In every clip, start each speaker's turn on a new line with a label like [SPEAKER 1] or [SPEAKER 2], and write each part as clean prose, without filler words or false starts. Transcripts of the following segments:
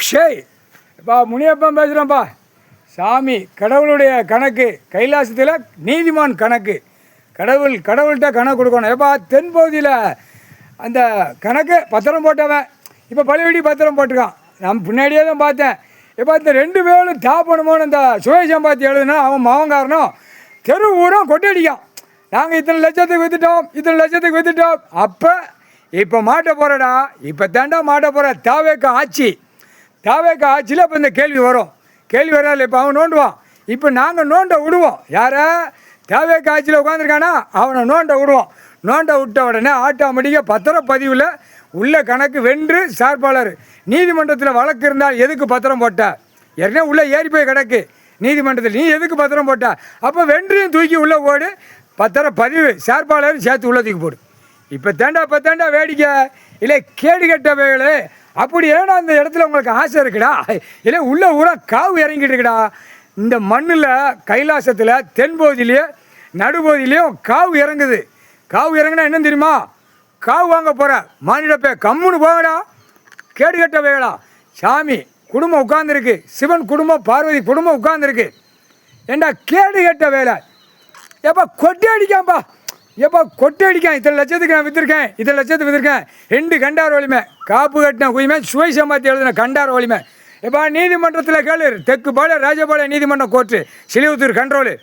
[SPEAKER 1] ஷேய் இப்போ முனியப்பன் பேசுகிறேன்ப்பா. சாமி கடவுளுடைய கணக்கு, கைலாசத்தில் நீதிமான் கணக்கு. கடவுள்கிட்ட கணக்கு கொடுக்கணும். எப்பா தென்பகுதியில் அந்த கணக்கு பத்திரம் போட்டவன் இப்போ பழையபடி பத்திரம் போட்டிருக்கான். நான் பின்னாடியே தான் பார்த்தேன். இப்போ இந்த 2 பேரும் தாப்பணுமோன்னு இந்த சுயேஷம் பார்த்து எழுதுனா அவன் மாவங்காரனும் தெரு ஊரம் கொட்டடிக்கான். நாங்கள் இத்தனை லட்சத்துக்கு விற்றுட்டோம். அப்போ இப்போ மாட்ட போகிறடா, இப்போ தாண்டா மாட்ட போகிற தாவேக்க ஆட்சியில் இப்போ இந்த கேள்வி வராது. இப்போ அவன் நோண்டுவான். இப்போ நாங்கள் நோண்ட விடுவோம். யாரை தேவைக்கு ஆட்சியில் உட்காந்துருக்கானா அவனை நோண்ட விடுவோம். நோண்ட விட்ட உடனே ஆட்டோமேட்டிக்காக பத்திரப்பதிவில் உள்ள கணக்கு வென்று சார்பாளர் நீதிமன்றத்தில் வழக்கு இருந்தால் எதுக்கு பத்திரம் போட்ட, ஏற்கனவே உள்ளே ஏறி போய் கிடக்கு நீதிமன்றத்தில், நீ எதுக்கு பத்திரம் போட்ட, அப்போ வென்றியும் தூக்கி உள்ளே போடு, பத்திரப்பதிவு சார்பாளர் சேர்த்து உள்ளே தூக்கி போடு. இப்போ தாண்டா வேடிக்கை இல்லை கேடு கட்டவைகளே. அப்படி ஏன்னா அந்த இடத்துல உங்களுக்கு ஆசை இருக்குடா, இல்லை உள்ள ஊரா காவு இறங்கிட்டு இருக்குடா. இந்த மண்ணில் கைலாசத்தில் தென்பகுதியிலையும் நடுபகுதியிலையும் காவு இறங்குது. காவு இறங்குனா என்ன தெரியுமா, காவு வாங்க போகிற மானிடப்பே கம்முன்னு போகடா. கேடு கட்டவைகளா, சாமி குடும்பம் உட்காந்துருக்கு, சிவன் குடும்பம் பார்வதி குடும்பம் உட்காந்துருக்கு. ஏண்டா கேடு கட்ட வேலை. எப்போ கொட்டி அடிக்காம்பா, கொட்டி அடிக்கான். இத்தனை லட்சத்துக்கு நான் விற்றுருக்கேன், 2 கண்டார் வலிமை, காப்பு கட்டின குயிமை, சுவை சம்பாத்தி எழுதின கண்டார் வலிமை. எப்போ நீதிமன்றத்தில் கேளு, தெக்குப்பாளையம் ராஜபாளையம் நீதிமன்றம் கோர்ட்டு, சிலிவுத்தூர் கண்ட்ரோலு.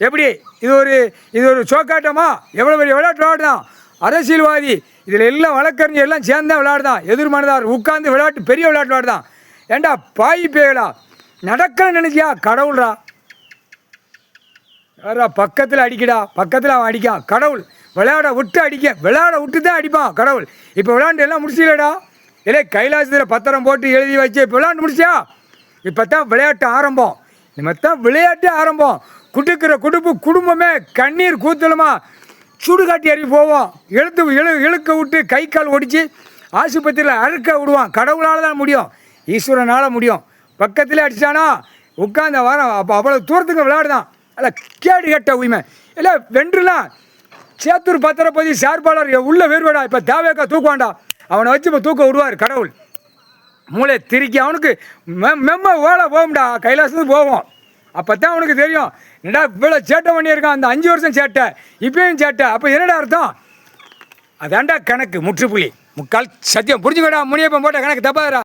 [SPEAKER 1] எப்படி இது ஒரு சோக்காட்டமா? எவ்வளோ பெரிய விளையாட்டு தான். அரசியல்வாதி இதில் எல்லாம் வழக்கறிஞர் எல்லாம் சேர்ந்தா விளையாடுதான். எதிர்மனதார் உட்காந்து விளையாட்டு, பெரிய விளையாட்டு விளையாடுதான். ஏண்டா பாய் பேயலா, நடக்கணும்னு நினைச்சியா கடவுள்ரா. யாரா பக்கத்தில் அவன் அடிக்கான். கடவுள் விளையாட விட்டு தான் அடிப்பான் கடவுள். இப்போ விளையாண்டு எல்லாம் முடிச்சிடலடா. இல்லை கைலாசத்தில் பத்திரம் போட்டு எழுதி வச்சு இப்போ விளையாண்டு முடிச்சியா? இப்போ தான் விளையாட்டு ஆரம்பம். குடுக்கிற குடும்பமே கண்ணீர் கூத்தலுமா சுடுகாட்டி அறிவி போவோம். இழுக்க விட்டு கை கால் ஒடிச்சு ஆஸ்பத்திரியில் அறுக்க விடுவான். கடவுளால் தான் முடியும், ஈஸ்வரனால் முடியும். பக்கத்தில் அடித்தானா உட்காந்த வாரம் அப்போ அவ்வளோ தூரத்துக்கு விளையாடுதான். அல்ல கேடு கட்ட உரிமை இல்லை வென்றுலாம் சேத்தூர் பத்திரப்பதி சார்பாளர் உள்ள வேறுவாடா. இப்போ தேவைக்கா தூக்குவான்டா, அவனை வச்சு இப்போ தூக்க விடுவார் கடவுள். மூளை திருக்கி அவனுக்கு மெம்ம ஓலை போகும்டா, கைலாசத்துக்கு போவோம். அப்போ தான் அவனுக்கு தெரியும், என்னடா இவ்வளோ சேட்டை பண்ணியிருக்கான், அந்த 5 வருஷம் சேட்டை, இப்பயும் சேட்டை. அப்போ என்னடா அர்த்தம்? அதாண்டா கணக்கு முற்றுப்புள்ளி முக்கால் சத்தியம். புரிஞ்சுக்கடா, முனியப்பன் போட்ட கணக்கு தப்பாதரா.